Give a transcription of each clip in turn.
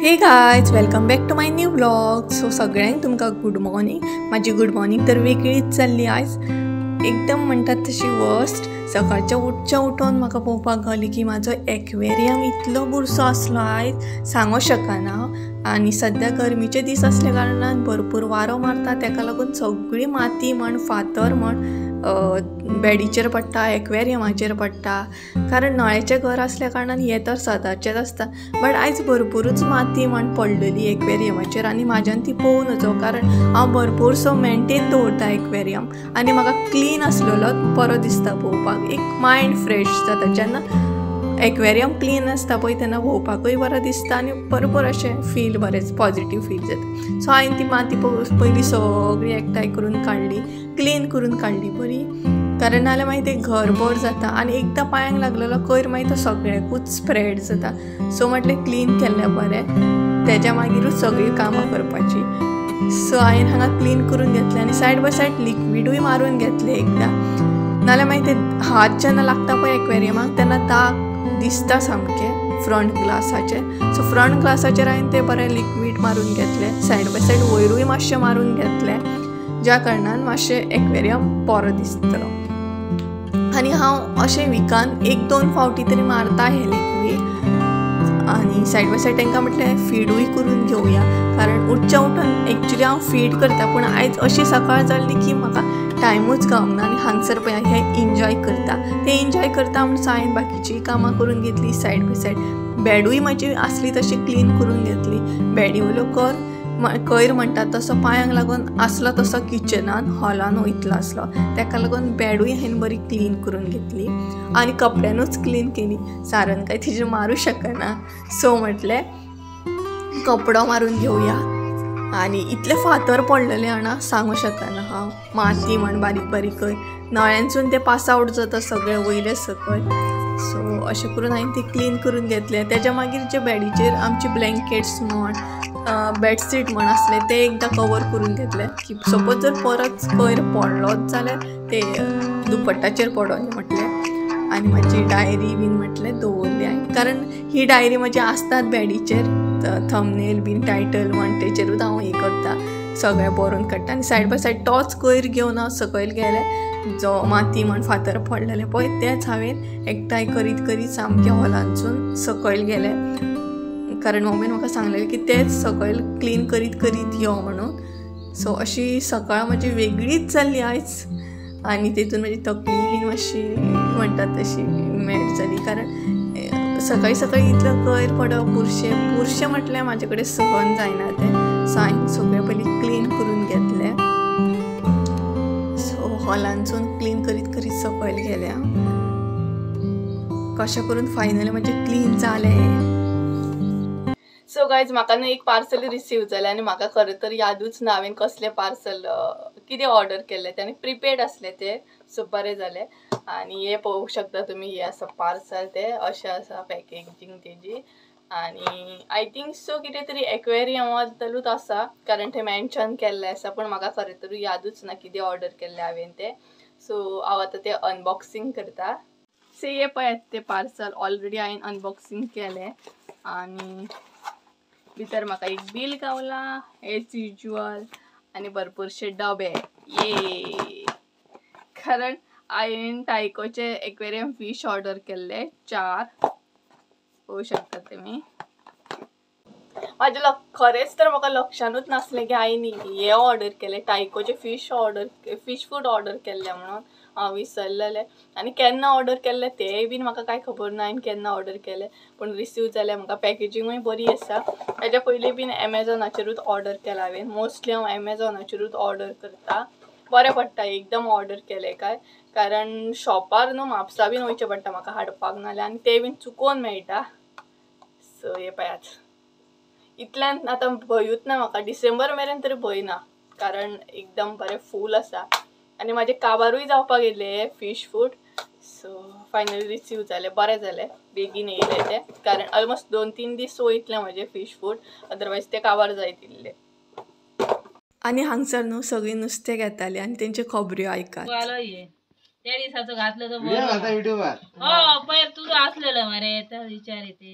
हे guys welcome back to my new blog. So सगळ्यांक तुमकां गुड मॉर्निंग. माझी गुड मॉर्निंग तर वेगळीच चल्ली आयज. एकदम म्हणटात तशी वर्स्ट. सकाळच्या उठून म्हाका पळोवपाक गावली की म्हाजो एक्वेरियम इतलो बुरसो आसलो आयज सांगूं शकना. आनी सद्या गरमीचे दीस असल्या कारणान भरपूर वारो मारता, ताका लागून सगळी माती म्हण फातर म्हण बॅडीचेर पडटा, एक्वेरियमाचेर पडटा. कारण नळ्याचें घर असल्या कारणान हे तर सदांचेच आसता. बट आयज भरपूरच माती म्हण पडलेली एक्वेरियमाचेर आनी म्हाज्यान ती पळोवं नजो. कारण हांव भरपूरसो मेंटेन दवरता एक्वेरियम आनी म्हाका क्लीन आसलेलो बरो दिसता पळोवपाक. एक मायंड फ्रेश जाता जेन्ना एक्वेरियम क्लीन आसता पळय तेन्ना भोंवपाकूय बरो दिसता आनी भरपूर अशें फील बरें पॉजिटीव फील जाता. सो हांवें ती माती पयलीं सगळी एकठांय करून काडली, क्लीन करून काडली बरी. कारण नाल्यार मागीर तें घर बोर जाता आनी एकदां पांयांक लागलेलो कोयर मागीर तो सगळ्याकूच स्प्रेड जाता. सो म्हटलें क्लीन केल्लें बरें, तेज्या मागीरूच सगळीं कामां करपाची. सो हांवें हांगा क्लीन करून घेतलें आनी सायड बाय सायड लिक्विडूय मारून घेतलें एकदां. नाल्यार मागीर ते हात जेन्ना लागता पळय एक्वेरियमाक तेन्ना दाग दिसता सामकें फ्रंट ग्लासाचेर. सो फ्रंट ग्लासाचेर हांवें तें बरें लिक्वीड मारून घेतलें. सायड बाय सायड वयरूय मातशें मारून घेतलें, ज्या कारणान मातशें एक्वेरियम बरो दिसतलो. आनी हांव अशें विकान 1-2 फावटी तरी मारता हें लिक्वीड. आनी सायड बाय सायड तांकां म्हटलें फीडूय करून घेवया. कारण उठच्या उठून एक्चुली हांव फीड करता, पूण आयज अशी सकाळ जाल्ली की म्हाका टायमूच गावना आनी हांगसर पळय हें एन्जॉय करता. तें एन्जॉय करता म्हणून हांवें बाकीचीय कामां करून घेतली सायड बाय सायड. बॅडूय म्हजी आसली तशी क्लीन करून घेतली. बॅडी वयलो कोयर म्हणटा तसो पांयांक लागून आसलो तसो किचनान हॉलान वयतलो आसलो, ताका लागून बॅडूय हांवें बरी क्लीन करून घेतली आनी कपड्यानूच क्लीन केली. सारण कांय तिजेर मारूं शकना. सो म्हटलें कपडो मारून घेवया. आनी इतले फातर पडलेले हांगा सांगूं शकना हांव. माती म्हण बारीक बारीकय नळ्यांसून ते पास आवट जाता सगळे वयले सकयल. सो अशें करून हांवें ती क्लीन करून घेतलें. तेज्या मागीर जे बॅडीचेर आमचे ब्लँकेट्स म्हण बेडशीट म्हण आसले ते एकदां कवर करून घेतले की सपोज जर परत कोयर पडलोच जाल्यार ते दुपट्टाचेर पडोनी म्हटलें. आनी म्हाजी डायरी बीन म्हटलें दवरली हांवें. कारण ही डायरी म्हजी आसतात बॅडीचेर, थंबनेल बीन टायटल म्हण तेचेरूच हांव हें करता, सगळें बरोवन काडटा. आनी सायड बाय सायड तोच कोयर घेवन हांव सकयल गेलें. जो माती म्हण फातर पडलेले पळय तेच हांवें एकठांय करीत करीत सामकें हॉलांसून सकयल गेलें. कारण मम्मीन म्हाका सांगलेलें की तेच सकयल क्लीन करीत करीत यो म्हणून. सो अशी सकाळ म्हजी वेगळीच जाल्ली आयज. आनी तेतून म्हजी तकली बीन मातशी म्हणटात तशी मॅड जाली. कारण सकाळी सकाळी इतलो कोयर पडप बुरशें म्हटलें म्हाजे कडेन सहन जायना तें. सो हांवें सगळें पयलीं क्लीन करून घेतलें. सो हॉलांसून क्लीन करीत करीत सकयल गेल्या. कशें करून फायनली म्हजें क्लीन जालें. सो गायज म्हाका न्हू एक पार्सल रिसीव जालें आनी म्हाका खरें तर यादूच ना हांवें कसलें पार्सल कितें ऑर्डर केल्लें तें. आनी प्रिपेड आसलें तें. सो बरें जालें. आनी हें पळोवंक शकता तुमी, हें आसा पार्सल. तें अशें आसा पॅकेजींग तेजी. आनी आय थिंक सो कितें तरी एक्वेरियमा बद्दलूच आसा, कारण तें मेन्शन केल्लें आसा. पूण म्हाका खरें तर यादूच ना कितें ऑर्डर केल्लें हांवें तें. सो हांव आतां तें अनबॉक्सिंग करता. सो हें पळयात तें पार्सल ऑलरेडी हांवें अनबॉक्सिंग केलें. आनी भितर म्हाका एक बील गावला एज युज्युअल आनी भरपूरशे डबे. ये कारण हांवें टायकोचे एक्वेरियम फिश ऑर्डर केल्ले 4. पळोवंक शकता तुमी. म्हाजें खरेंच तर म्हाका लक्षानूच नासलें की हांवें हे ऑर्डर केलें, टायकोचे फिश फूड ऑर्डर केल्लें म्हणून. हांव विसरलेलें. आनी केन्ना ऑर्डर केल्लें तेंय बीन म्हाका कांय खबर ना हांवें केन्ना ऑर्डर केलें. पूण रिसीव जालें म्हाका. पॅकेजींगूय बरी आसा. हेज्या पयलीं बीन एमेझॉनाचेरूच ऑर्डर केलां हांवें. मोस्टली हांव एमेझॉनाचेरूच ऑर्डर करता. बरें पडटा एकदम ऑर्डर केलें काय. कारण शॉपार न्हू म्हापसा बीन वयचें पडटा म्हाका हाडपाक, नाल्यार आनी तें बीन चुकोवन मेळटा. सो हे पळयात. इतल्यान आतां भंयूच ना म्हाका. डिसेंबर मेरेन तरी भंय ना, कारण एकदम बरें फूल आसा. आनी म्हाजे काबारूय जावपाक येयले fish food. So finally receive जालें. बरें जालें बेगीन येयलें तें. कारण ऑलमोस्ट 2-3 दीस वयतलें म्हाजें फीश फूड, अदरवायज तें काबार जायत इल्लें. आनी हांगसर न्हू सगळीं नुस्तें घेतालीं आनी तेंच्यो खबऱ्यो आयकात. त्या दिसाचो घातलो तो बरो. हो पयर तुजो आसलेलो मरे तो विचार येते.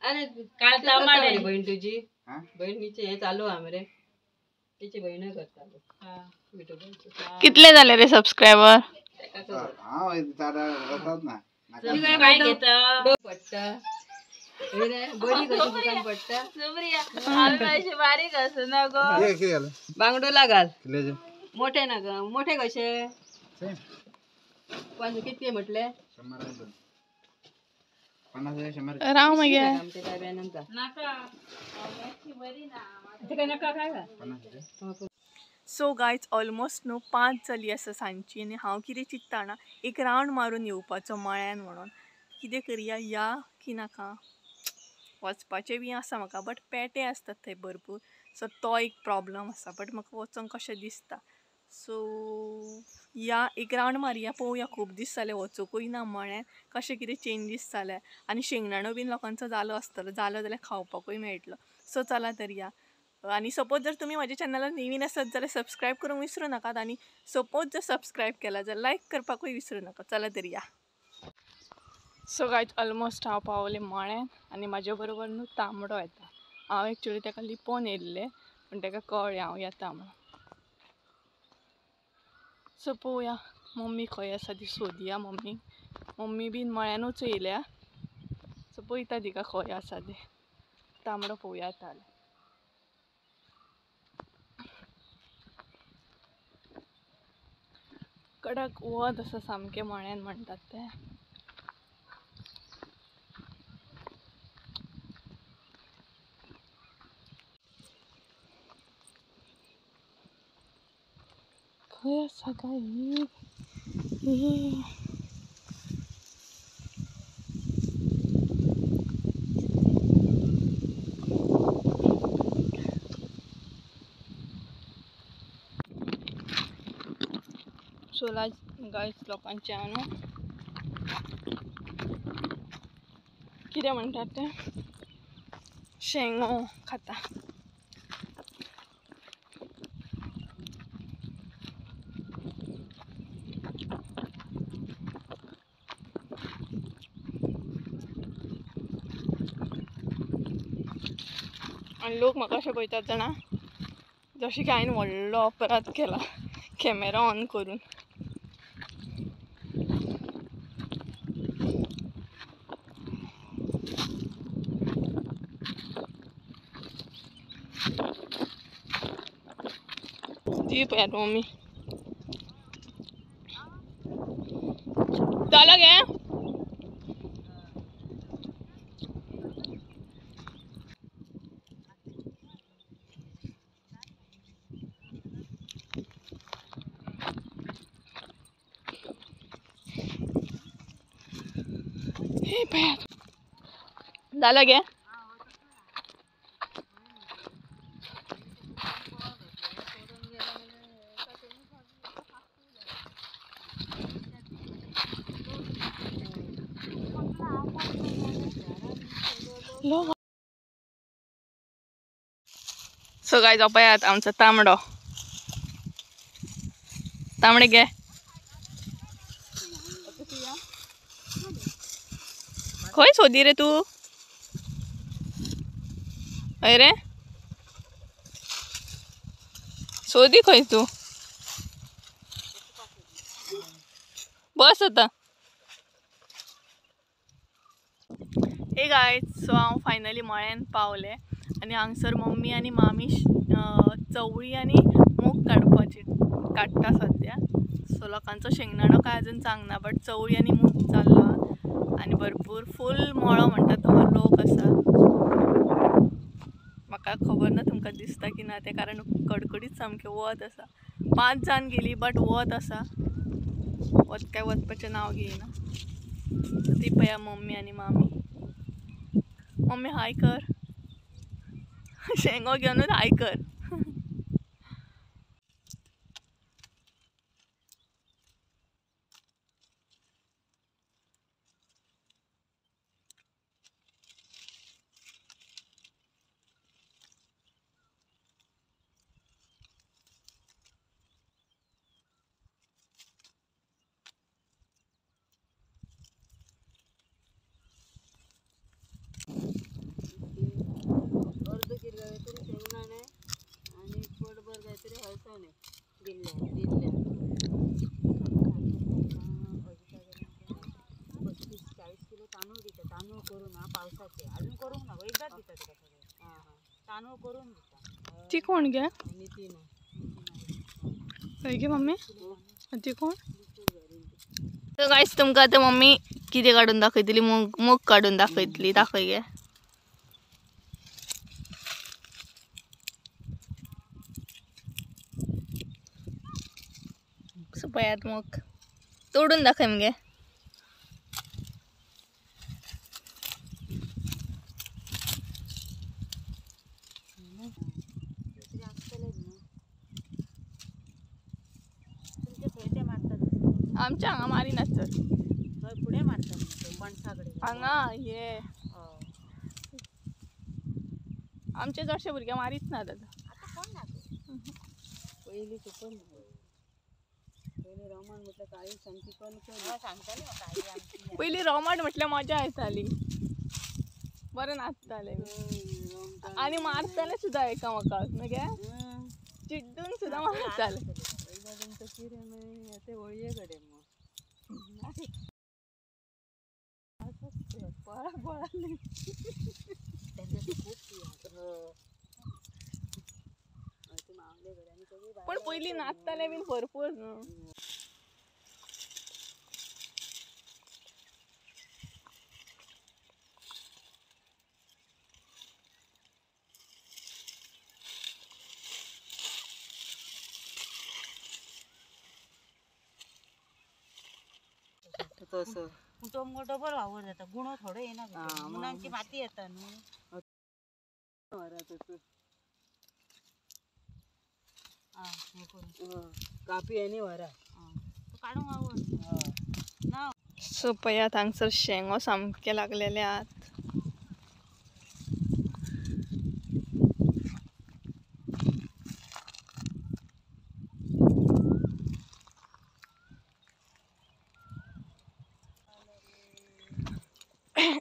अरे काल टमाटे बहीण तुझी बहिणीचे हे चालू आमरे तिची बहीण करता कितले झाले रे सबस्क्रायबर? काय घेता बरी कशी दुकान पडता बारीक असं ना ग बांगडोला घाल मोठे ना ग मोठे कसे पण किती म्हटले राव मग आमच्या डब्यानंतर नका काय सो गायज ऑलमोस्ट न्हू 5 जाली आसा सांजची आनी हांव कितें चिंत्ता ना एक रावंड मारून येवपाचो मळ्यान म्हणून कितें करया या की नाका वचपाचें बी आसा म्हाका बट पेटे आसतात थंय भरपूर सो तो एक प्रॉब्लम आसा बट म्हाका वचोंक कशें दिसता सो या एक रावंड मारया पळोवया खूब दीस जाले वचोकूय ना मळ्यान कशें कितें चेंजीस जाल्या आनी शेंगदाणो बीन लोकांचो जालो आसतलो जालो जाल्यार खावपाकूय मेळटलो सो चला तर या आणि सपोज जर तुम्ही माझ्या चॅनलार नवीन आसात जाल्यार सबस्क्रायब करूंक विसरू नाकात आणि सपोज जर सबस्क्रायब केला जाल्यार लायक करपाकूय विसरू नाका चला तर या सो गायज ऑलमोस्ट हांव पावलें मळ्यान आनी म्हाज्या बरोबर न्हू तांबडो येता हांव एक्चुली ताका लिपोवन येयल्लें पूण ताका कळ्ळें हांव येता म्हणून सो पळोवया मम्मी खंय आसा ती सोदया मम्मी बीन मळ्यानूच येयल्या सो पळयता तिका खंय आसा तें तांबडो पळोवया येता जाल्यार कडक वत आसा सामकें मळ्यान म्हणटात तें खंय आसा काय सोला गायज लोकांचे न्हू कितें म्हणटात तें शेंगो खाता आनी लोक म्हाका अशें पळयतात जाणा जशें की हांवें व्हडलो अपराध केला कॅमेरा ऑन करून ती पळयात मम्मी जाला गे हे पळयात जाला गे सो गायज पळयात आमचो तांबडो तांबडे गे खंय सोदी रे तू हय रे सोदी खंय तू बस आता हे गायज सो हांव फायनली मळ्यान पावलें आनी हांगसर मम्मी आनी मामी चवळी आनी मूग काडटा सद्या सो लोकांचो शेंगदाणो काय अजून चांगना बट चवळी आनी मूग जाल्लो आनी भरपूर फूल मळो म्हणटा तो लोक आसा म्हाका खबर ना तुमकां दिसता की ना तें कारण कडकडीत सामकें वत आसा 5 जाण गेली बट वत आसा वत काय वचपाचें नांव घेयना ती पळया मम्मी आनी मामी मम्मी हाय कर शेंगो घेऊनच हाय कर ती कोण गे गे मम्मी ती कोण तर गाईस तुमका आता मम्मी किती काढून दाखयतली मूग काढून दाखयतली दाखय गे पयात मग तोडून दाखय मगे आमच्या हांगा मारिनात तर पुढे मारतात पणसाकडे हांगा ये आमचे चडशे भुरगे मारीत ना दादा पहिली पण पहिले रोमान म्हटलं काळी सांगती पण सांगताले पहिली रोमाट म्हटल्यार मजा येताली बरें नाचताले आणि मारताले सुद्धा एकामेकाक मगे चिड्डून सुद्धा मारताले होळये कडे पण पहिली नाचताले बीन भरपूर न्हू तसं कुटुंब मोठं बरं वावर जातं गुण थोडं येणार मुलांची माती येतात न्हू कापी आणि वरा काढून वावर सो पयात हांगसर शेंगो सामके लागलेले आहात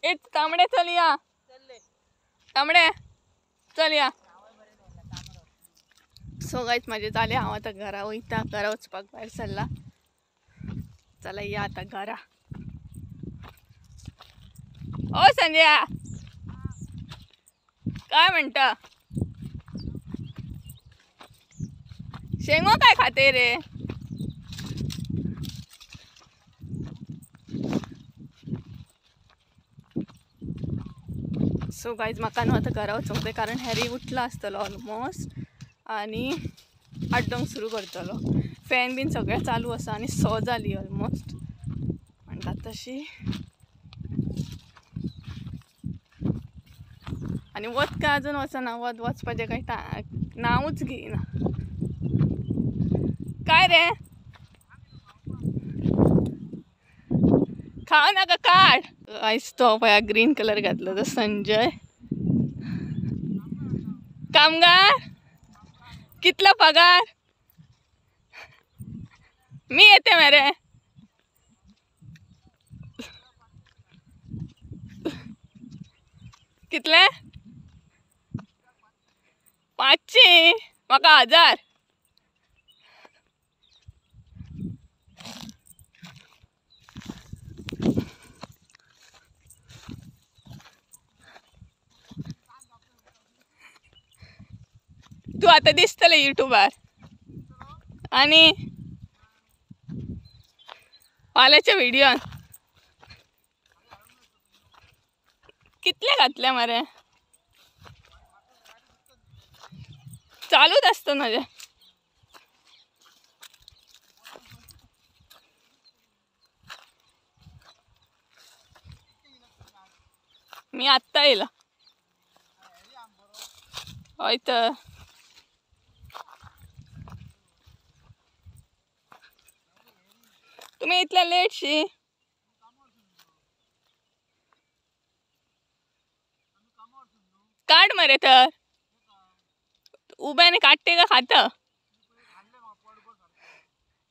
एक तांबडे चल या तांबडे चल या सो गाईज माझे झाले हांव आतां घरा वयता घरा वचपाक भायर सरला चला या आता घरा ओ संजया काय म्हणता शेंगो काय खाते रे सो गाईज म्हाका न्हू आतां घरा वचूंक जाय कारण हॅरी उठला आसतलो ऑलमोस्ट आनी हाडूंक सुरू करतलो फॅन बीन सगळें चालू आसा आनी 6 जाली ऑलमोस्ट म्हणटा तशी आनी वत काय अजून वचना वचपाचें कांय नांवूच घेयना काय रे खाव नाका काड आयज तो पळय ग्रीन कलर घातलो तो संजय कामगार कितला पगार मी येते मरे कितले 500 म्हाका 1000 तू आता दिसतले युट्यूबार आणि फाल्याच्या व्हिडिओन कितले घातले मरे चालूच असतं माझे मी आत्ता येला हय तर तुम्ही इतल्या लेटशी काढ मरे तर उभ्याने काढते का खात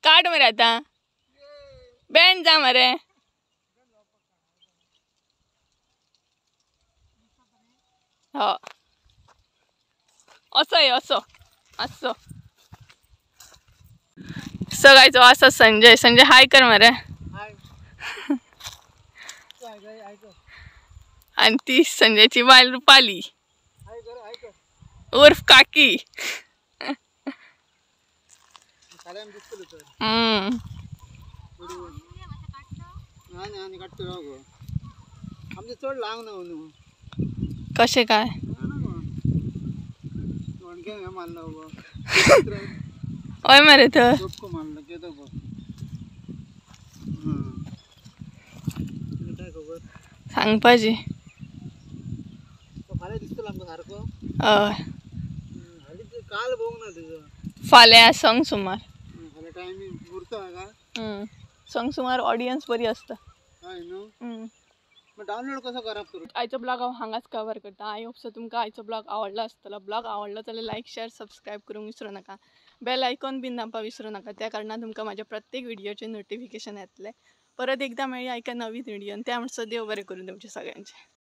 काढ मरे आता बँड जा मरे हो असो ये असो असो सगळ्याचो असा संजय संजय हाय कर मरे आणि ती संजयची बायल रुपाली उर्फ काकी. चढ लांग न्हू कशे काय ओय मरे थंय सांगपाची हय काल बघ ना तुझं फाल्यां संग सुमार टायमिंग उरता संग सुमार ऑडियन्स बरी असता. हय न्हू डाउनलोड कसो करप करू आयचो ब्लॉग हांव हांगाच कवर करता. आय होप सो तुमकां आयचो ब्लॉग आवडलो आसतलो. ब्लॉग आवडलो जाल्यार लायक शेअर सबस्क्राईब करूंक विसरू नका. बेल आयकॉन बीन दाबपाक विसरू नका. त्या कारणान तुमकां माझ्या प्रत्येक व्हिडिओचे नोटिफिकेशन येतले. परत एकदा मेळया एका नवीन व्हिडिओन. त्या म्हणसर देव बरें करून तुमचे सगळ्यांचे.